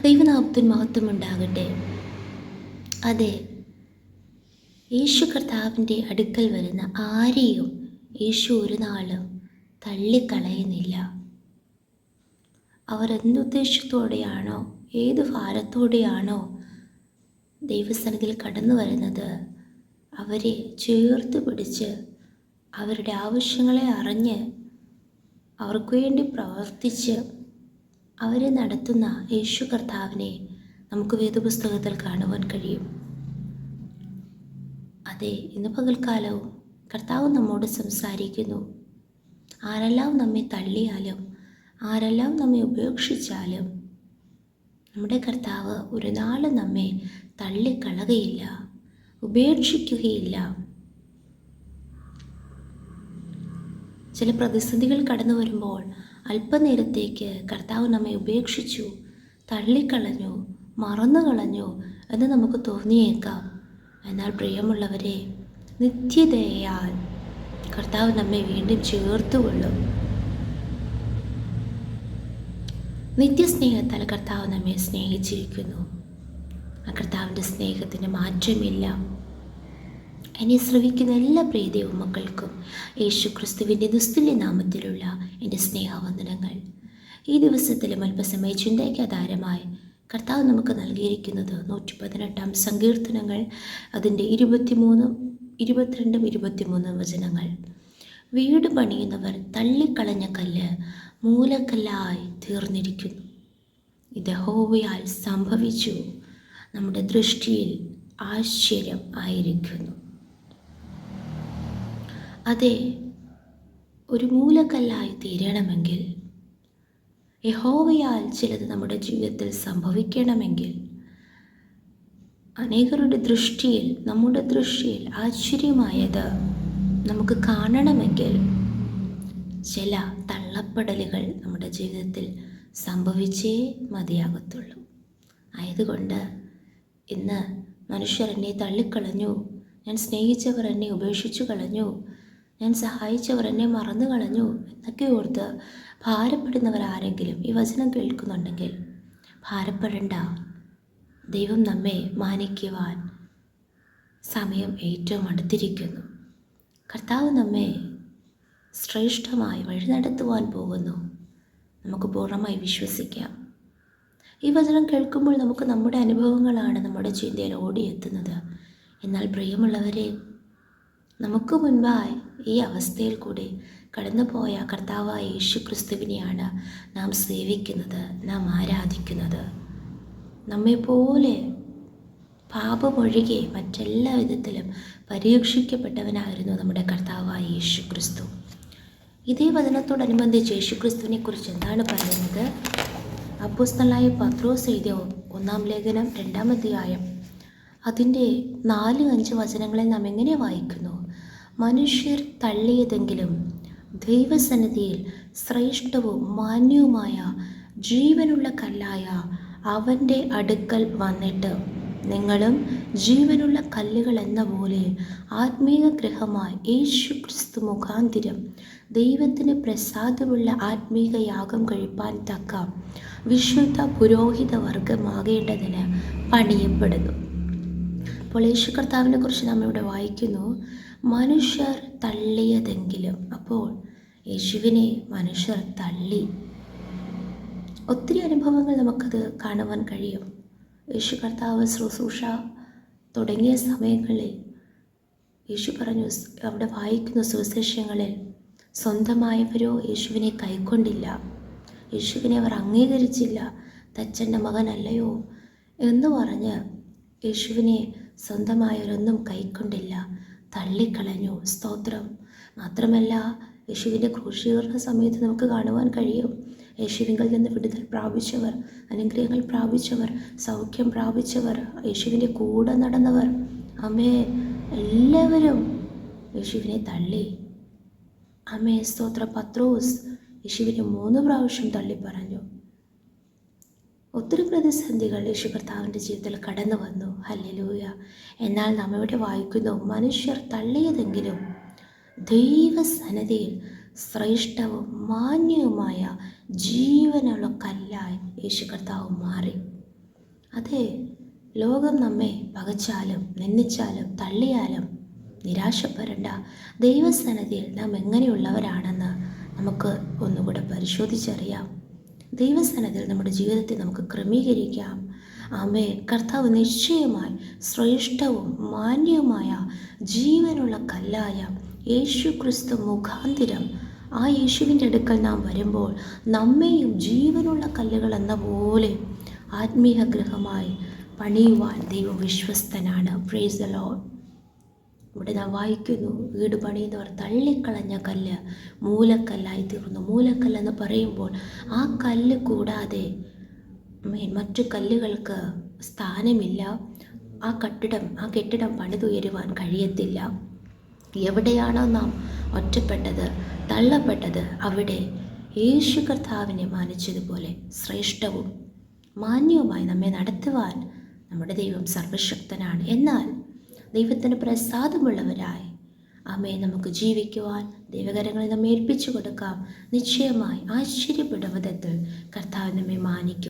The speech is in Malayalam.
ദൈവനാമത്തിന് മഹത്വം ഉണ്ടാകട്ടെ. അതെ, യേശു കർത്താവിൻ്റെ അടുക്കൽ വരുന്ന ആരെയും യേശു ഒരു നാളും തള്ളിക്കളയുന്നില്ല. അവർ എന്തുദ്ദേശത്തോടെയാണോ, ഏത് ഭാരത്തോടെയാണോ ദൈവസന്നിധിയിൽ കടന്നു വരുന്നത്, അവരെ ചേർത്ത് പിടിച്ച് അവരുടെ ആവശ്യങ്ങളെ അറിഞ്ഞ് അവർക്ക് വേണ്ടി പ്രവർത്തിച്ച് അവരെ നടത്തുന്ന യേശു കർത്താവിനെ നമുക്ക് വേദപുസ്തകത്തിൽ കാണുവാൻ കഴിയും. അതെ, ഇന്ന് പകൽക്കാലവും കർത്താവ് നമ്മോട് സംസാരിക്കുന്നു. ആരെല്ലാം നമ്മെ തള്ളിയാലും, ആരെല്ലാം നമ്മെ ഉപേക്ഷിച്ചാലും നമ്മുടെ കർത്താവ് ഒരു നാളും നമ്മെ തള്ളിക്കളകയില്ല, ഉപേക്ഷിക്കുകയില്ല. ചില പ്രതിസന്ധികൾ കടന്നു വരുമ്പോൾ അല്പനേരത്തേക്ക് കർത്താവ് നമ്മെ ഉപേക്ഷിച്ചു, തള്ളിക്കളഞ്ഞു, മറന്നുകളഞ്ഞു എന്ന് നമുക്ക് തോന്നിയേക്കാം. എന്നാൽ പ്രിയമുള്ളവരെ, നിത്യതയാൽ കർത്താവ് നമ്മെ വീണ്ടും ചേർത്തുകൊള്ളും. നിത്യസ്നേഹത്താൽ കർത്താവ് നമ്മെ സ്നേഹിച്ചിരിക്കുന്നു. ആ കർത്താവിൻ്റെ സ്നേഹത്തിന് മാറ്റമില്ല. എന്നെ ശ്രവിക്കുന്ന എല്ലാ പ്രിയ മക്കൾക്കും യേശു ക്രിസ്തുവിൻ്റെ നിസ്തുല്യ നാമത്തിലുള്ള എൻ്റെ സ്നേഹവന്ദനങ്ങൾ. ഈ ദിവസത്തിലും അല്പസമയ ചിന്തയ്ക്കാധാരമായി കർത്താവ് നമുക്ക് നൽകിയിരിക്കുന്നത് 118 സങ്കീർത്തനങ്ങൾ, അതിൻ്റെ 22, 23 വചനങ്ങൾ. വീട് പണിയുന്നവർ തള്ളിക്കളഞ്ഞ കല്ല് മൂലക്കല്ലായി തീർന്നിരിക്കുന്നു. ഇത് യഹോവയാൽ സംഭവിച്ചു, നമ്മുടെ ദൃഷ്ടിയിൽ ആശ്ചര്യം ആയിരിക്കുന്നു. അതെ, ഒരു മൂലക്കല്ലായി തീരണമെങ്കിൽ, യഹോവയാൽ ചിലത് നമ്മുടെ ജീവിതത്തിൽ സംഭവിക്കണമെങ്കിൽ, അനേകരുടെ ദൃഷ്ടിയിൽ, നമ്മുടെ ദൃഷ്ടിയിൽ ആശ്ചര്യമായത് നമുക്ക് കാണണമെങ്കിൽ ചില തള്ളപ്പെടലുകൾ നമ്മുടെ ജീവിതത്തിൽ സംഭവിച്ചേ മതിയാകത്തുള്ളൂ. ആയതുകൊണ്ട് ഇന്ന് മനുഷ്യർ എന്നെ തള്ളിക്കളഞ്ഞു, ഞാൻ സ്നേഹിച്ചവർ എന്നെ ഉപേക്ഷിച്ചു കളഞ്ഞു, ഞാൻ സഹായിച്ചവർ എന്നെ മറന്നു കളഞ്ഞു എന്നൊക്കെ ഓർത്ത് ഭാരപ്പെടുന്നവർ ആരെങ്കിലും ഈ വചനം കേൾക്കുന്നുണ്ടെങ്കിൽ ഭാരപ്പെടേണ്ട. ദൈവം നമ്മെ മാനിക്കുവാൻ സമയം ഏറ്റവും അടുത്തിരിക്കുന്നു. കർത്താവ് നമ്മെ ശ്രേഷ്ഠമായി വഴി നടത്തുവാൻ പോകുന്നു. നമുക്ക് പൂർണ്ണമായി വിശ്വസിക്കാം. ഈ വചനം കേൾക്കുമ്പോൾ നമുക്ക് നമ്മുടെ അനുഭവങ്ങളാണ് നമ്മുടെ ചിന്തയിൽ ഓടിയെത്തുന്നത്. എന്നാൽ പ്രിയമുള്ളവരെ, നമുക്ക് മുൻപായി ഈ അവസ്ഥയിൽ കൂടി കടന്നുപോയ കർത്താവായ യേശു ക്രിസ്തുവിനെയാണ് നാം സേവിക്കുന്നത്, നാം ആരാധിക്കുന്നത്. നമ്മെപ്പോലെ പാപമൊഴികെ മറ്റെല്ലാ വിധത്തിലും പരീക്ഷിക്കപ്പെട്ടവനായിരുന്നു നമ്മുടെ കർത്താവായ യേശു ക്രിസ്തു. ഇതേ വചനത്തോടനുബന്ധിച്ച് യേശു ക്രിസ്തുവിനെ കുറിച്ച് എന്താണ് പറയുന്നത്? അപ്പോസ്തലനായ പത്രോസ് എഴുതിയ 1-ാം ലേഖനം 2-ാം അധ്യായം അതിൻ്റെ 4-5 വചനങ്ങളെ നാം എങ്ങനെ വായിക്കുന്നു? മനുഷ്യർ തള്ളിയതെങ്കിലും ദൈവസന്നിധിയിൽ ശ്രേഷ്ഠവും മാന്യവുമായ ജീവനുള്ള കല്ലായ അവൻ്റെ അടുക്കൽ വന്നിട്ട് നിങ്ങളും ജീവനുള്ള കല്ലുകൾ എന്ന പോലെ ആത്മീയ ഗൃഹമായി യേശു ക്രിസ്തു മുഖാന്തിരം ദൈവത്തിന് പ്രസാദമുള്ള ആത്മീക യാഗം കഴിപ്പാൻ തക്ക വിശുദ്ധ പുരോഹിത വർഗമാകേണ്ടതിന് പണിയപ്പെടുന്നു. അപ്പോൾ യേശു കർത്താവിനെ കുറിച്ച് നാം ഇവിടെ വായിക്കുന്നു, മനുഷ്യർ തള്ളിയതെങ്കിലും. അപ്പോൾ യേശുവിനെ മനുഷ്യർ തള്ളി. ഒത്തിരി അനുഭവങ്ങൾ നമുക്കത് കാണുവാൻ കഴിയും. യേശു കർത്താവ് ശുശ്രൂഷ തുടങ്ങിയ സമയങ്ങളിൽ യേശു പറഞ്ഞു, അവിടെ വായിക്കുന്ന സുവിശേഷങ്ങളിൽ സ്വന്തമായവരോ യേശുവിനെ കൈക്കൊണ്ടില്ല, യേശുവിനെ അവർ അംഗീകരിച്ചില്ല, തച്ചൻ്റെ മകനല്ലയോ എന്ന് പറഞ്ഞ് യേശുവിനെ സ്വന്തമായവരൊന്നും കൈക്കൊണ്ടില്ല, തള്ളിക്കളഞ്ഞു. സ്തോത്രം. മാത്രമല്ല, യേശുവിൻ്റെ ക്രൂശീകരണ സമയത്ത് നമുക്ക് കാണുവാൻ കഴിയും, യേശുവിങ്കിൽ നിന്ന് വിടുതൽ പ്രാപിച്ചവർ, അനുഗ്രഹങ്ങൾ പ്രാപിച്ചവർ, സൗഖ്യം പ്രാപിച്ചവർ, യേശുവിൻ്റെ കൂടെ നടന്നവർ, അമ്മേ, എല്ലാവരും യേശുവിനെ തള്ളി. അമ്മേ, സ്തോത്ര. പത്രോസ് യേശുവിനെ 3 പ്രാവശ്യം തള്ളി പറഞ്ഞു. ഒത്തിരി പ്രതിസന്ധികൾ യേശു കർത്താവിൻ്റെ ജീവിതത്തിൽ കടന്നു വന്നു. ഹല്ലേലൂയ. എന്നാൽ നാം ഇവിടെ വായിക്കുന്നു, മനുഷ്യർ തള്ളിയതെങ്കിലും ദൈവസന്നിധിയിൽ ശ്രേഷ്ഠവും മാന്യവുമായ ജീവനുള്ള കല്ലായി യേശു കർത്താവ് മാറി. അതെ, ലോകം നമ്മെ പകച്ചാലും നിന്ദിച്ചാലും തള്ളിയാലും നിരാശപ്പെടേണ്ട. ദൈവസന്നിധിയിൽ നാം എങ്ങനെയുള്ളവരാണെന്ന് നമുക്ക് ഒന്നുകൂടെ പരിശോധിച്ചറിയാം. ദൈവസന്നിധിയിൽ നമ്മുടെ ജീവിതത്തെ നമുക്ക് ക്രമീകരിക്കാം. ആമേൻ. കർത്താവ് നിശ്ചയമായി ശ്രേഷ്ഠവും മാന്യവുമായ ജീവനുള്ള കല്ലായ യേശു ക്രിസ്തു മുഖാന്തിരം ആ യേശുവിൻ്റെ അടുക്കൽ നാം വരുമ്പോൾ നമ്മെയും ജീവനുള്ള കല്ലുകൾ എന്ന പോലെ ആത്മീയ ഗൃഹമായി പണിയുവാൻ ദൈവം വിശ്വസ്തനാണ്. Praise the lord. ഇവിടെ നാം വായിക്കുന്നു, വീട് പണിയുന്നവർ തള്ളിക്കളഞ്ഞ കല്ല് മൂലക്കല്ലായി തീർന്നു. മൂലക്കല്ലെന്ന് പറയുമ്പോൾ ആ കല്ല് കൂടാതെ മറ്റു കല്ലുകൾക്ക് സ്ഥാനമില്ല. ആ കെട്ടിടം പണിതുയരുവാൻ കഴിയത്തില്ല. എവിടെയാണോ നാം ഒറ്റപ്പെട്ടത്, തള്ളപ്പെട്ടത്, അവിടെ യേശു കർത്താവിനെ മാനിച്ചതുപോലെ ശ്രേഷ്ഠവും മാന്യവുമായി നമ്മെ നടത്തുവാൻ നമ്മുടെ ദൈവം സർവശക്തനാണ്. എന്നാൽ ദൈവത്തിന് പ്രസാദമുള്ളവരായി നമുക്ക് ജീവിക്കുവാൻ ദൈവകരങ്ങളിൽ നമ്മെ ഏൽപ്പിച്ചു കൊടുക്കാം. നിശ്ചയമായി ആശ്ചര്യപ്പെടും വിധത്തിൽ കർത്താവ് നമ്മെ മാനിക്കും.